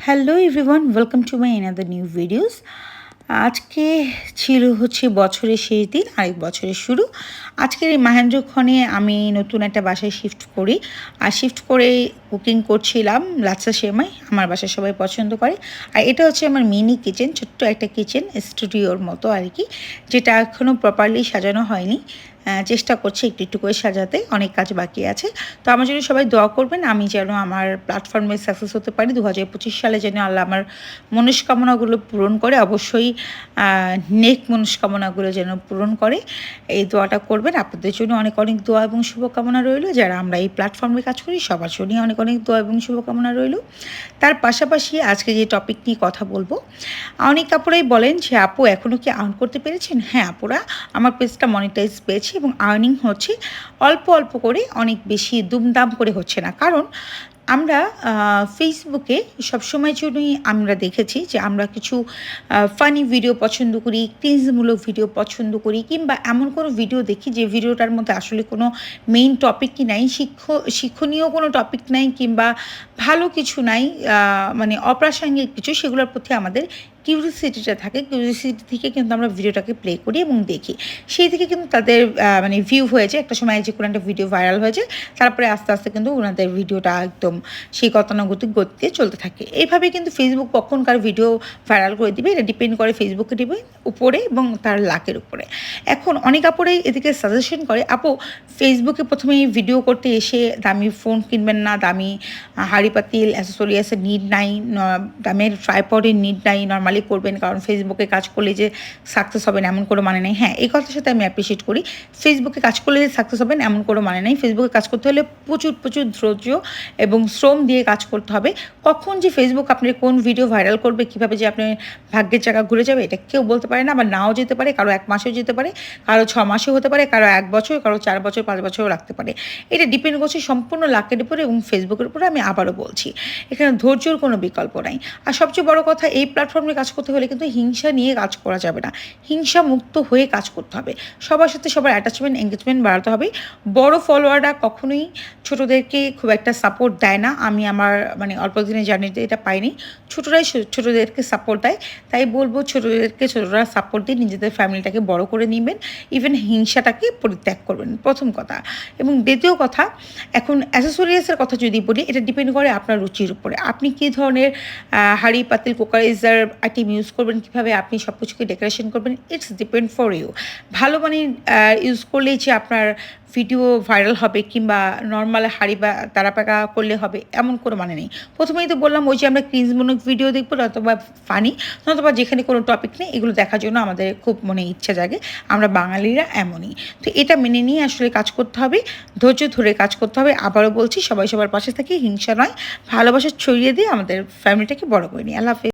Hello everyone, welcome to my another new videos. আজকে ছিল হচ্ছে বছরের শেষ দিন, আরেক বছরের শুরু। আজকের এই মাহেন্দ্রক্ষণে আমি নতুন একটা বাসায় শিফট করি, আর শিফট করে কুকিং করছিলাম লাচ্ছা সেমাই। আমার বাসায় সবাই পছন্দ করে। আর এটা হচ্ছে আমার মিনি কিচেন, ছোট্ট একটা কিচেন, স্টুডিওর মতো আর কি, যেটা এখনও প্রপারলি সাজানো হয়নি। চেষ্টা করছি একটু একটু করে সাজাতে, অনেক কাজ বাকি আছে। তো আমার জন্য সবাই দোয়া করবেন, আমি যেন আমার প্ল্যাটফর্মে সাকসেস হতে পারি। 2025 সালে যেন আল্লাহ আমার মনস্কামনাগুলো পূরণ করে, অবশ্যই নেক মনস্কামনাগুলো যেন পূরণ করে, এই দোয়াটা করবেন। আপনাদের জন্য অনেক অনেক দোয়া এবং শুভকামনা রইল। যারা আমরা এই প্ল্যাটফর্মে কাজ করি সবার জন্যই অনেক অনেক দোয়া এবং শুভকামনা রইল। তার পাশাপাশি আজকে যে টপিক নিয়ে কথা বলবো, অনেক আপুরাই বলেন যে আপু এখনও কি আর্ন করতে পেরেছেন? হ্যাঁ আপুরা, আমার পেজটা মনিটাইজ পেয়েছে এবং আর্নিং হচ্ছে অল্প অল্প করে, অনেক বেশি দুমদাম করে হচ্ছে না। কারণ আমরা ফেসবুকে সবসময়ের জন্যই আমরা দেখেছি যে আমরা কিছু ফানি ভিডিও পছন্দ করি, ক্রিঞ্জমূলক ভিডিও পছন্দ করি, কিংবা এমন কোনো ভিডিও দেখি যে ভিডিওটার মধ্যে আসলে কোনো মেইন টপিকই নাই, শিক্ষণীয় কোনো টপিক নাই, কিংবা ভালো কিছু নাই, মানে অপ্রাসঙ্গিক কিছু, সেগুলোর প্রতি আমাদের কিউরিসিটিটা থাকে। কিউরিসিটি থেকে কিন্তু আমরা ভিডিওটাকে প্লে করি এবং দেখি, সেই থেকে কিন্তু তাদের মানে ভিউ হয়েছে। একটা সময় যে কোনো একটা ভিডিও ভাইরাল হয়েছে, তারপরে আস্তে আস্তে কিন্তু ওনাদের ভিডিওটা একদম সেই গতানুগতিক গতিতে চলতে থাকে। এইভাবে কিন্তু ফেসবুক কখনকার ভিডিও ভাইরাল করে দিবে, এটা ডিপেন্ড করে ফেসবুকে উপরে এবং তার লাকের উপরে। এখন অনেক আপুরেই এদিকে সাজেশন করে, আপু ফেসবুকে প্রথমে ভিডিও করতে এসে দামি ফোন কিনবেন না, দামি হাঁড়ি পাতিল অ্যাসেসরিয়াসের নিড নাই, দামের ট্রাইপডের নিড নাই, নর্মালি করবেন। কারণ ফেসবুকে কাজ করলে যে সাকসেস হবেন এমন কোনো মানে নেই। হ্যাঁ, এই কথার সাথে আমি অ্যাপ্রিসিয়েট করি, ফেসবুকে কাজ করলে যে সাকসেস হবেন এমন কোনো মানে নেই। ফেসবুকে কাজ করতে হলে প্রচুর প্রচুর ধৈর্য এবং শ্রম দিয়ে কাজ করতে হবে। কখন যে ফেসবুক আপনার কোন ভিডিও ভাইরাল করবে, কীভাবে যে আপনার ভাগ্যের চাকা ঘুরে যাবে, এটা কেউ বলতে পারে না। আবার নাও যেতে পারে, কারো 1 মাসেও যেতে পারে, কারো 6 মাসেও হতে পারে, কারো 1 বছর, কারো 4 বছর, 5 বছরও লাগতে পারে। এটা ডিপেন্ড করছে সম্পূর্ণ লাকের উপরে এবং ফেসবুকের উপরে। আমি আবারও বলছি, এখানে ধৈর্যর কোনো বিকল্প নাই। আর সবচেয়ে বড় কথা, এই প্ল্যাটফর্মে কাজ করতে হলে কিন্তু হিংসা নিয়ে কাজ করা যাবে না, হিংসা মুক্ত হয়ে কাজ করতে হবে। সবার সাথে সবার অ্যাটাচমেন্ট, এঙ্গেজমেন্ট বাড়াতে হবে। বড় ফলোয়াররা কখনোই ছোটোদেরকে খুব একটা সাপোর্ট দেয় না। আমি আমার মানে অল্প দিনের জার্নিতে এটা পাইনি। ছোটরাই ছোটোদেরকে সাপোর্ট দেয়। তাই বলবো ছোটোদেরকে ছোটরা সাপোর্ট দিয়ে নিজেদের ফ্যামিলিটাকে বড় করে নেবেন, ইভেন হিংসাটাকে পরিত্যাগ করবেন, প্রথম কথা। এবং দ্বিতীয় কথা, এখন অ্যাসেসরিয়াসের কথা যদি বলি, এটা ডিপেন্ড করে আপনার রুচির উপরে। আপনি কী ধরনের হাঁড়ি পাতিল কুকারাইজার আইটেম ইউজ করবেন, কীভাবে আপনি সব কিছুকে ডেকোরেশন করবেন, ইটস ডিপেন্ড ফর ইউ। ভালো মানে ইউজ করলেই যে আপনার ভিডিও ভাইরাল হবে, কিংবা নর্মাল হাঁড়ি বা তারাপাকা করলে হবে এমন কোনো মানে নেই। প্রথমেই তো বললাম, ওই যে আমরা ক্রিঞ্জমূলক ভিডিও দেখবো, অথবা ফানি, অথবা যেখানে কোনো টপিক নেই, এগুলো দেখার জন্য আমাদের খুব মনে ইচ্ছা জাগে। আমরা বাঙালিরা এমনই। তো এটা মেনে নিয়ে আসলে কাজ করতে হবে, ধৈর্য ধরে কাজ করতে হবে। আবারও বলছি, সবাই সবার পাশে থেকে হিংসা নয়, ভালোবাসা ছড়িয়ে দিয়ে আমাদের ফ্যামিলিটাকে বড় করে নিই। আল্লাহ হাফেজ।